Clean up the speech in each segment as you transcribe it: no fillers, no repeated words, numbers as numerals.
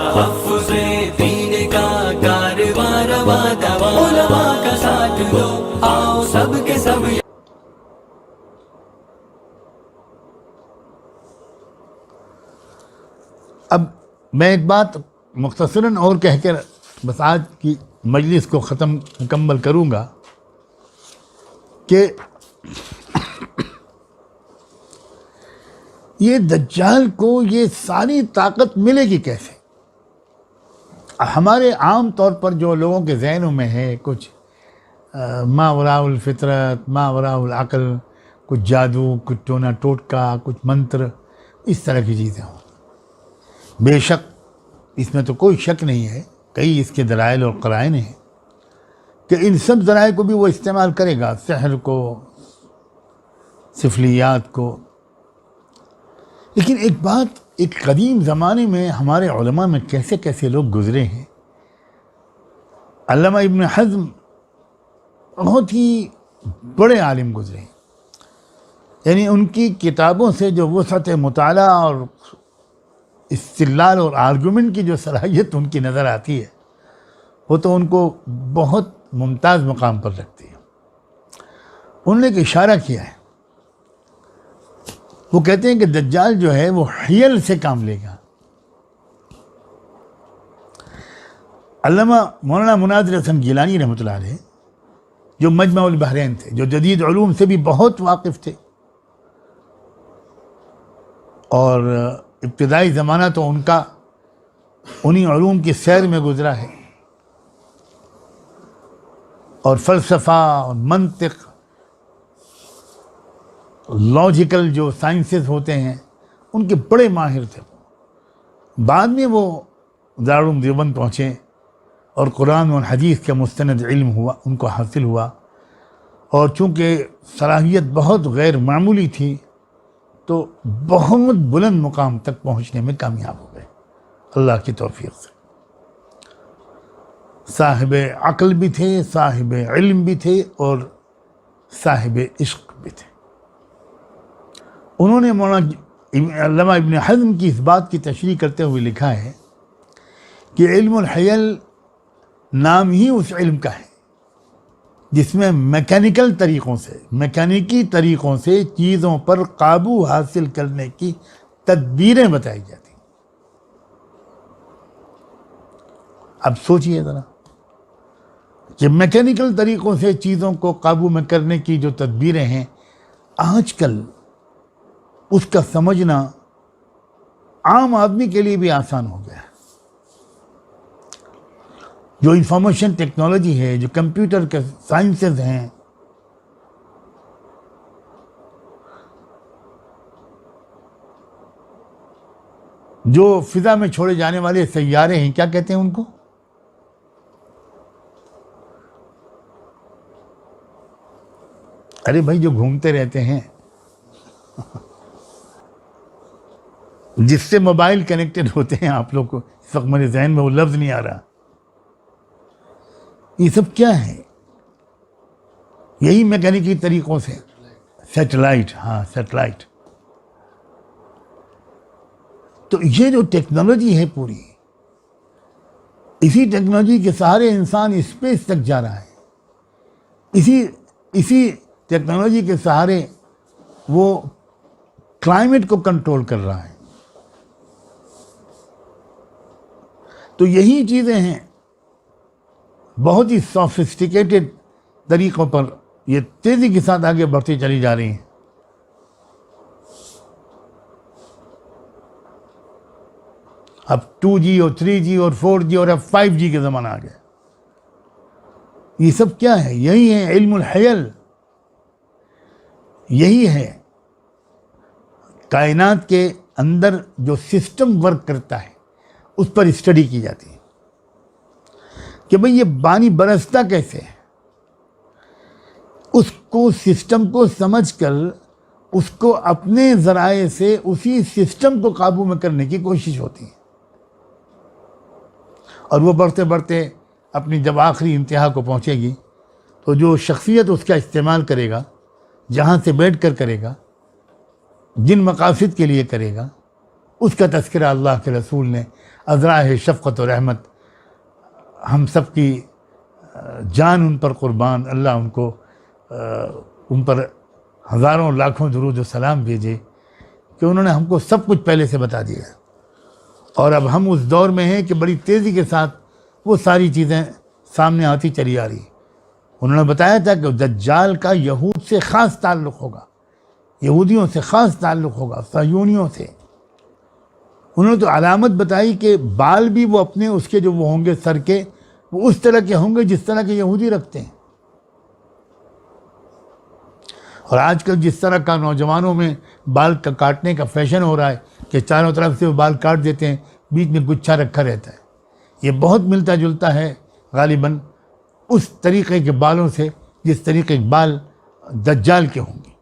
تحفظ دین کا کارواں رواں دواں، علماء کا ساتھ دو آؤ سب کے سب۔ اب میں ایک بات مختصراً اور کہہ کر بس آج کی مجلس کو مکمل کروں گا کہ یہ دجال کو یہ ساری طاقت ملے گی کیسے؟ ہمارے عام طور پر جو لوگوں کے ذہنوں میں ہے کچھ ما وراء الفطرت، ما وراء العقل، کچھ جادو، کچھ ٹونا ٹوٹکا، کچھ منتر، اس طرح کی چیزیں ہوں۔ بے شک اس میں تو کوئی شک نہیں ہے، کئی اس کے دلائل اور قرائن ہیں کہ ان سب ذرائع کو بھی وہ استعمال کرے گا، سحر کو، سفلیات کو۔ لیکن ایک بات، ایک قدیم زمانے میں ہمارے علماء میں کیسے کیسے لوگ گزرے ہیں۔ علامہ ابن حزم بہت ہی بڑے عالم گزرے ہیں، یعنی ان کی کتابوں سے جو وسعت مطالعہ اور استدلال اور آرگومنٹ کی جو صلاحیت ان کی نظر آتی ہے وہ تو ان کو بہت ممتاز مقام پر رکھتی ہے۔ انہوں نے ایک اشارہ کیا ہے، وہ کہتے ہیں کہ دجال جو ہے وہ حیل سے کام لے گا۔ علامہ مولانا مناظر حسن گیلانی رحمۃ اللہ علیہ جو مجمع البحرین تھے، جو جدید علوم سے بھی بہت واقف تھے، اور ابتدائی زمانہ تو ان کا انہی علوم کی سیر میں گزرا ہے، اور فلسفہ اور منطق، لاجیکل جو سائنسز ہوتے ہیں ان کے بڑے ماہر تھے۔ بعد میں وہ دارالعلوم دیوبند پہنچے اور قرآن و حدیث کا مستند علم ہوا، ان کو حاصل ہوا، اور چونکہ صلاحیت بہت غیر معمولی تھی تو بہت بلند مقام تک پہنچنے میں کامیاب ہو گئے اللہ کی توفیق سے۔ صاحب عقل بھی تھے، صاحب علم بھی تھے، اور صاحب عشق بھی تھے۔ انہوں نے مولانا علامہ ابن حزم کی اس بات کی تشریح کرتے ہوئے لکھا ہے کہ علم الحیل نام ہی اس علم کا ہے جس میں میکینیکی طریقوں سے چیزوں پر قابو حاصل کرنے کی تدبیریں بتائی جاتی ہیں۔ اب سوچئے ذرا کہ میکینیکل طریقوں سے چیزوں کو قابو میں کرنے کی جو تدبیریں ہیں، آج کل اس کا سمجھنا عام آدمی کے لیے بھی آسان ہو گیا ہے۔ جو انفارمیشن ٹیکنالوجی ہے، جو کمپیوٹر کے سائنسز ہیں، جو فضا میں چھوڑے جانے والے سیارے ہیں، کیا کہتے ہیں ان کو؟ ارے بھائی جو گھومتے رہتے ہیں، جس سے موبائل کنیکٹڈ ہوتے ہیں، آپ لوگ کو اس وقت میرے ذہن میں وہ لفظ نہیں آ رہا، یہ سب کیا ہے؟ یہی میکینیکی طریقوں سے سیٹلائٹ، سیٹلائٹ۔ تو یہ جو ٹیکنالوجی ہے پوری، اسی ٹیکنالوجی کے سہارے انسان اسپیس تک جا رہا ہے، اسی ٹیکنالوجی کے سہارے وہ کلائمیٹ کو کنٹرول کر رہا ہے۔ تو یہی چیزیں ہیں، بہت ہی سوفسٹیکیٹڈ طریقوں پر یہ تیزی کے ساتھ آگے بڑھتی چلی جا رہی ہیں۔ اب 2G اور 3G اور 4G اور اب 5G کے زمانہ آ گیا۔ یہ سب کیا ہے؟ یہی ہے علم الحیل، یہی ہے کائنات کے اندر جو سسٹم ورک کرتا ہے اس پر اسٹڈی کی جاتی ہے کہ بھئی یہ پانی برستا کیسے ہے، اس کو سسٹم کو سمجھ کر اس کو اپنے ذرائع سے اسی سسٹم کو قابو میں کرنے کی کوشش ہوتی ہے، اور وہ بڑھتے بڑھتے اپنی جب آخری انتہا کو پہنچے گی تو جو شخصیت اس کا استعمال کرے گا، جہاں سے بیٹھ کر کرے گا، جن مقاصد کے لیے کرے گا، اس کا تذکرہ اللہ کے رسول نے ازراہ شفقت و رحمت، ہم سب کی جان ان پر قربان، اللہ ان کو ان پر ہزاروں لاکھوں درود و سلام بھیجے کہ انہوں نے ہم کو سب کچھ پہلے سے بتا دیا ہے، اور اب ہم اس دور میں ہیں کہ بڑی تیزی کے ساتھ وہ ساری چیزیں سامنے آتی چلی آ رہی۔ انہوں نے بتایا تھا کہ دجال کا یہود سے خاص تعلق ہوگا، یہودیوں سے خاص تعلق ہوگا، صہیونیوں سے۔ انہوں نے تو علامت بتائی کہ بال بھی وہ اپنے اس کے جو وہ ہوں گے سر کے، وہ اس طرح کے ہوں گے جس طرح کے یہودی رکھتے ہیں۔ اور آج کل جس طرح کا نوجوانوں میں بال کاٹنے کا فیشن ہو رہا ہے کہ چاروں طرف سے وہ بال کاٹ دیتے ہیں، بیچ میں گچھا رکھا رہتا ہے، یہ بہت ملتا جلتا ہے غالباً اس طریقے کے بالوں سے جس طریقے کے بال دجال کے ہوں گے۔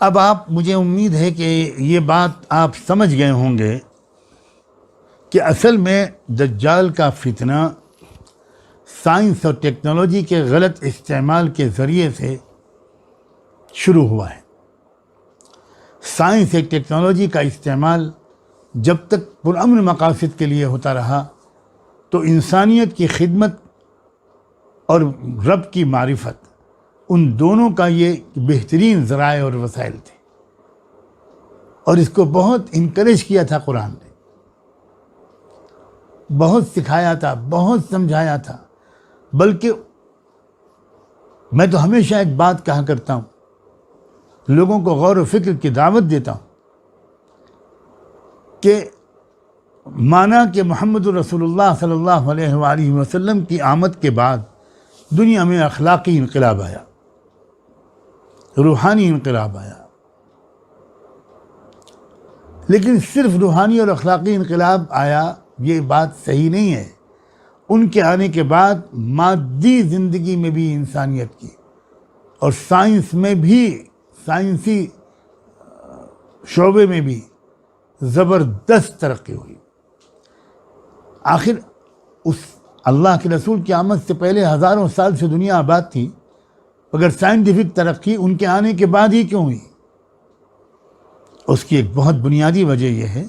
اب مجھے امید ہے کہ یہ بات آپ سمجھ گئے ہوں گے کہ اصل میں دجال کا فتنہ سائنس اور ٹیکنالوجی کے غلط استعمال کے ذریعے سے شروع ہوا ہے۔ سائنس اور ٹیکنالوجی کا استعمال جب تک پرامن مقاصد کے لیے ہوتا رہا تو انسانیت کی خدمت اور رب کی معرفت، ان دونوں کا یہ بہترین ذرائع اور وسائل تھے، اور اس کو بہت انکریج کیا تھا قرآن نے، بہت سکھایا تھا، بہت سمجھایا تھا۔ بلکہ میں تو ہمیشہ ایک بات کہا کرتا ہوں، لوگوں کو غور و فکر کی دعوت دیتا ہوں کہ مانا کہ محمد رسول اللہ صلی اللہ علیہ وآلہ وسلم کی آمد کے بعد دنیا میں اخلاقی انقلاب آیا، روحانی انقلاب آیا، لیکن صرف روحانی اور اخلاقی انقلاب آیا یہ بات صحیح نہیں ہے۔ ان کے آنے کے بعد مادی زندگی میں بھی انسانیت کی اور سائنس میں بھی، سائنسی شعبے میں بھی زبردست ترقی ہوئی۔ آخر اس اللہ کے رسول کی آمد سے پہلے ہزاروں سال سے دنیا آباد تھی، مگر سائنٹیفک ترقی ان کے آنے کے بعد ہی کیوں ہوئی؟ اس کی ایک بہت بنیادی وجہ یہ ہے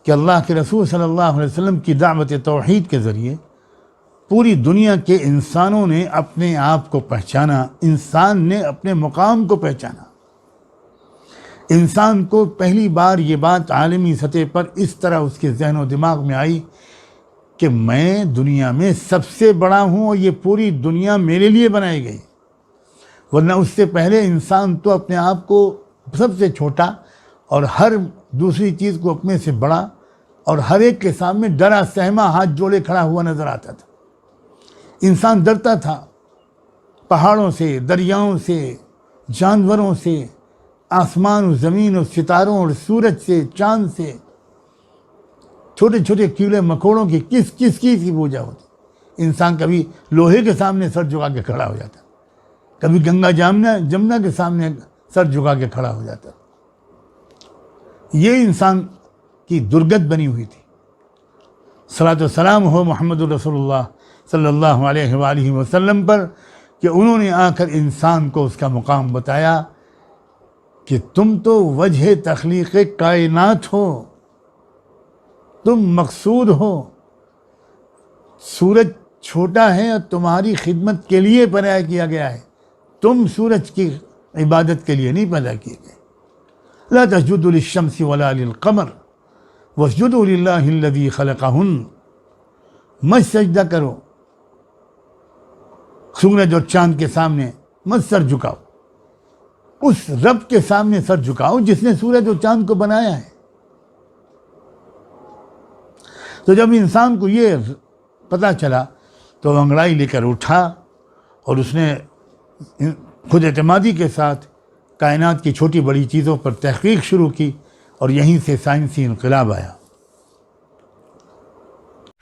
کہ اللہ کے رسول صلی اللہ علیہ وسلم کی دعوت توحید کے ذریعے پوری دنیا کے انسانوں نے اپنے آپ کو پہچانا، انسان نے اپنے مقام کو پہچانا۔ انسان کو پہلی بار یہ بات عالمی سطح پر اس طرح اس کے ذہن و دماغ میں آئی کہ میں دنیا میں سب سے بڑا ہوں اور یہ پوری دنیا میرے لیے بنائی گئی، ورنہ اس سے پہلے انسان تو اپنے آپ کو سب سے چھوٹا اور ہر دوسری چیز کو اپنے سے بڑا اور ہر ایک کے سامنے ڈرا سہما ہاتھ جوڑے کھڑا ہوا نظر آتا تھا۔ انسان ڈرتا تھا پہاڑوں سے، دریاؤں سے، جانوروں سے، آسمان و زمین اور ستاروں اور سورج سے، چاند سے، چھوٹے چھوٹے کیڑے مکوڑوں کی کس کی پوجا ہوتی۔ انسان کبھی لوہے کے سامنے سر جھکا کے کھڑا ہو جاتا، کبھی گنگا جمنا کے سامنے سر جھکا کے کھڑا ہو جاتا۔ یہ انسان کی درگت بنی ہوئی تھی۔ صلاۃ و سلام ہو محمد رسول اللہ صلی اللہ علیہ وآلہ وسلم پر کہ انہوں نے آ کر انسان کو اس کا مقام بتایا کہ تم تو وجہ تخلیق کائنات ہو، تم مقصود ہو، سورج چھوٹا ہے اور تمہاری خدمت کے لیے پیدا کیا گیا ہے، تم سورج کی عبادت کے لیے نہیں پیدا کیے گئے۔ لا تسجدوا للشمس ولا للقمر واسجدوا للہ الذی خلقہن، مت سجدہ کرو سورج اور چاند کے سامنے، مت سر جھکاؤ، اس رب کے سامنے سر جھکاؤ جس نے سورج اور چاند کو بنایا ہے۔ تو جب انسان کو یہ پتہ چلا تو وہ انگڑائی لے کر اٹھا اور اس نے خود اعتمادی کے ساتھ کائنات کی چھوٹی بڑی چیزوں پر تحقیق شروع کی اور یہیں سے سائنسی انقلاب آیا۔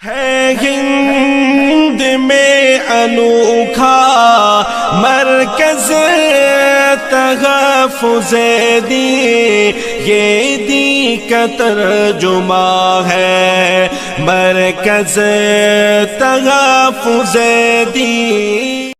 ہے ہند میں انوکھا مرکز تحفظ دین یہ دین کا ترجمہ ہے، مرکز تحفظ دین